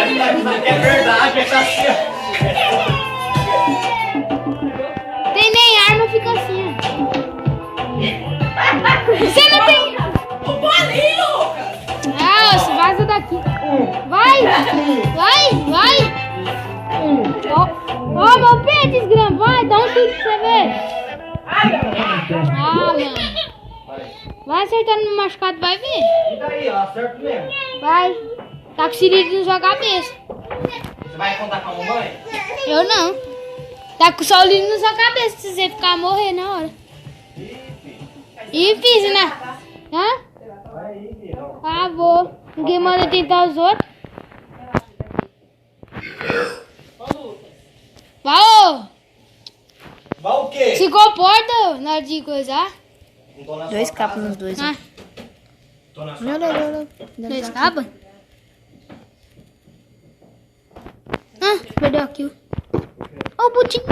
É verdade, é assim. Tem nem arma, fica assim. Você não tem. O bolinho! Ah, vaza daqui. Vai! Ó, meu pé desgrama. Vai, dá um chute pra você ver. Ah, mano. Vai acertando no machucado, vai ver. E daí, ó, acerto mesmo. Vai. Tá com sirene na sua cabeça. Você vai contar com a mamãe? Eu não. Tá com o solinho na sua cabeça se você ficar morrer na hora. Ih, fiz, né? Hã? Vai aí, filho. Ah, vou. Ninguém manda tentar os outros. Vai, ô! Vai o quê? Se comporta na hora de coisar. Não tô na Dois sua capos casa. nos dois. Ah, Tô na sua Não, casa. não. dois cabos? Ah, perdeu aqui. Ó, o butinho.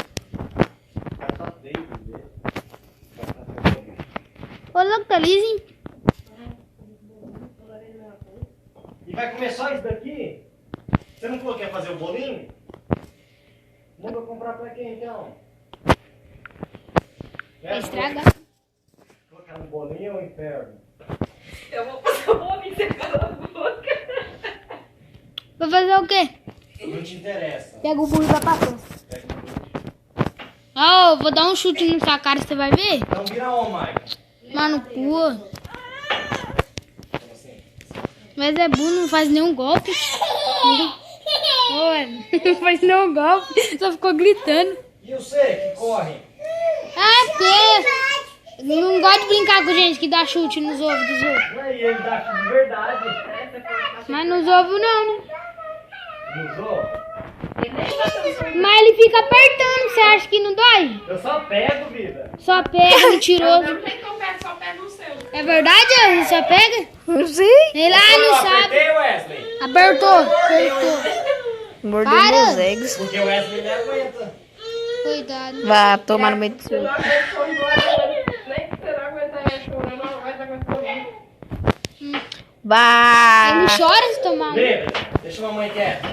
Ô, louco, tá lisinho. E vai comer só isso daqui? Você não falou que ia fazer o bolinho? Manda comprar pra quem então? Vai estragar. Colocar no bolinho ou inferno? Eu vou passar o bolinho, você cala a boca. Vai fazer o quê? Não te interessa. Pega o burro e vai pra frente. Pega o bolinho. Ó, vou dar um chute na sua cara, você vai ver. Então vira on, Mike. Mano, pô. Como assim? Mas é burro, não faz nenhum golpe. Ué, não faz nenhum golpe. Só ficou gritando. E você que corre? Ah, porque não gosto de brincar com gente que dá chute nos ovos dos outros. Aí ele dá de verdade. Mas nos ovos não, né? Não usou? Mas ele fica apertando, você acha que não dói? Eu só pego, vida. Só pega, mentiroso. Não tem que eu pego, só pego o seu. É verdade, ele só pega? Não sei. Ele lá Eu não sabe. apertei, Wesley. Apertou. Mordeu Para. meus egos. Porque o Wesley não aguenta. Cuidado. Vai tomar no meio do Você seu. não aguentou embora, nem que você não aguentar chorando, não vai aguentar ouvir. Vai. Ele chora se tomar. Vida, deixa a mamãe quieta.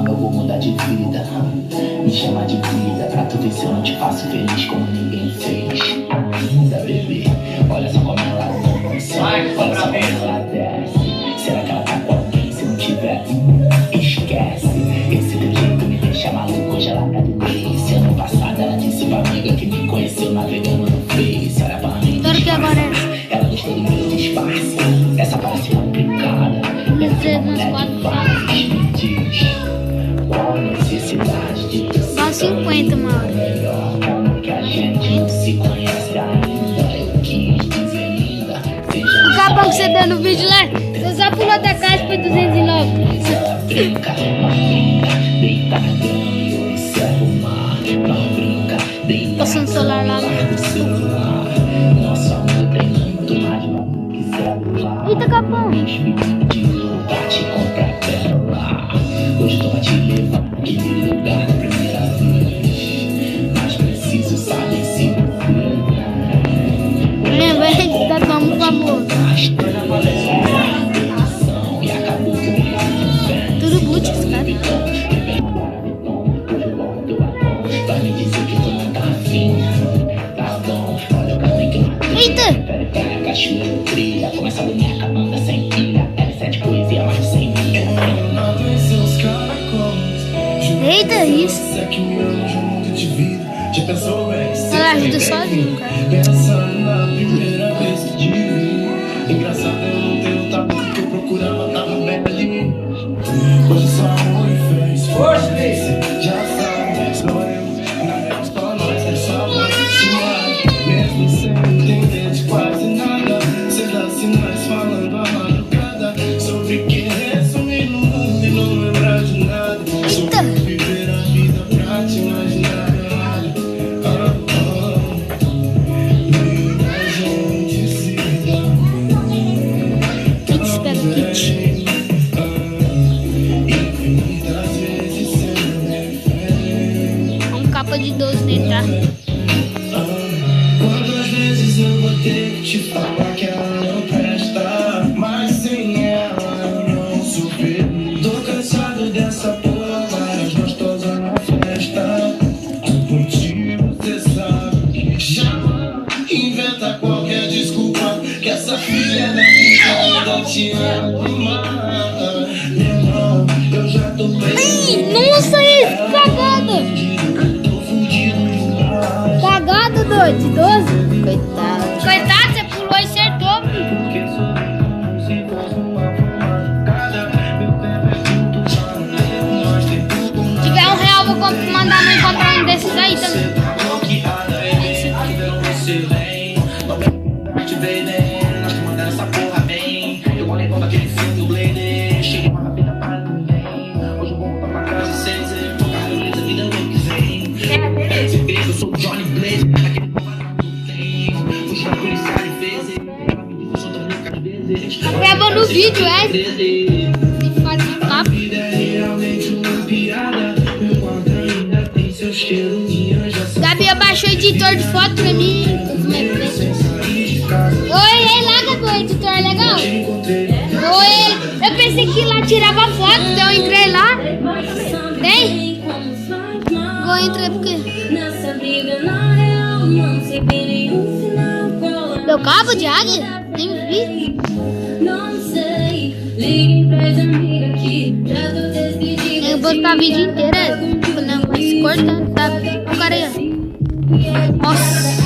Eu vou mudar de vida, me chama de vida, pra tu ver se eu não te faço feliz como ninguém fez ainda, bebê. Olha só como ela dança, olha só como ela desce. Será que ela tá com alguém? Se não tiver, esquece. Esse teu jeito me deixa maluco, hoje ela tá delícia. Ano passado ela disse pra amiga que me conheceu navegando no Face. Olha pra mim, Espero que agora é. ela gostou do meu disfarce. Essa parece complicada, essa é uma mulher de vários. Me diz qual a necessidade de tu ser Dá uns 50, mano. melhor. Como que a gente não se conhece ainda? Eu quis dizer linda, seja O capão que você deu no vídeo lá, você só pulou da casa foi 209. brinca, deita na cama e hoje se arrumar. Não brinca, deita Passando o celular lá. no celular. Nosso amor tem muito mais valor que celular. Eita, capão. De lugar te comprar pérola. Hoje tô pra te levar naquele lugar da primeira vez. Mas preciso saber se Lembra, a gente tá tão famoso. e acabou que eu Tudo boot, esse cara. vai me dizer que tu não tá afim. Tá bom, olha pra mim que eu não Eita. pera, cachoeiro trilha. Começa a boneca, anda sem pilha. L7 poesia, mais de 100 milha. Eita, isso. Ela ajuda sozinho, cara. Pensando na primeira vez que te vi. Engraçado, eu não tenho tabu que eu procurava, tava bem ali. Hoje só amor e fez. Oxe, Lice. Já sabe, sou eu. Na minha escola nós é só aproximar. Mesmo sem entender de quase nada. Será se nós falando a madrugada sobre quem resumir no mundo e não lembrar de nada. Eita. Viver a vida pra te imaginar. Minha gente. 12. Coitado. Coitado, você pulou e acertou, filho. Porque sorri como se fosse uma fumada. Meu tempo é curto, já não lembro mais tempo com Se tiver R$1, vou mandar a mãe comprar um desses aí também. bloqueada, bebê. Aqui vendo você vem. Não vem te baby. Nós te mandando essa porra bem. Eu olhei como aquele filme do Blade. Cheguei uma rapida para ninguém. Hoje eu vou voltar pra casa 6. Tocar beleza, vida louca que vem. Você vê que eu sou o Johnny Blaze. Aquele porra não tem. Fugi da polícia de vezes. Ela me disse que eu sou tão louca de vezes. Gravou no vídeo, é? 13. Faz um papo. Vida é realmente uma piada. Meu quarto ainda tem seu cheiro e anja. Gabi abaixou o editor de foto pra mim. Como é que é? Oi, ei lá, Gabi, o editor é legal? Oi, eu pensei que lá tirava foto, então eu entrei lá. Tem? Vou entrar porque... Nessa briga na real não se vê nenhum final. Meu cabo de águia? Nem vi. Não sei, liguem pras amigas que já tô decidida. Tem que botar a vídeo inteira. Não, mas corta, tá? O cara aí, ó. Nossa.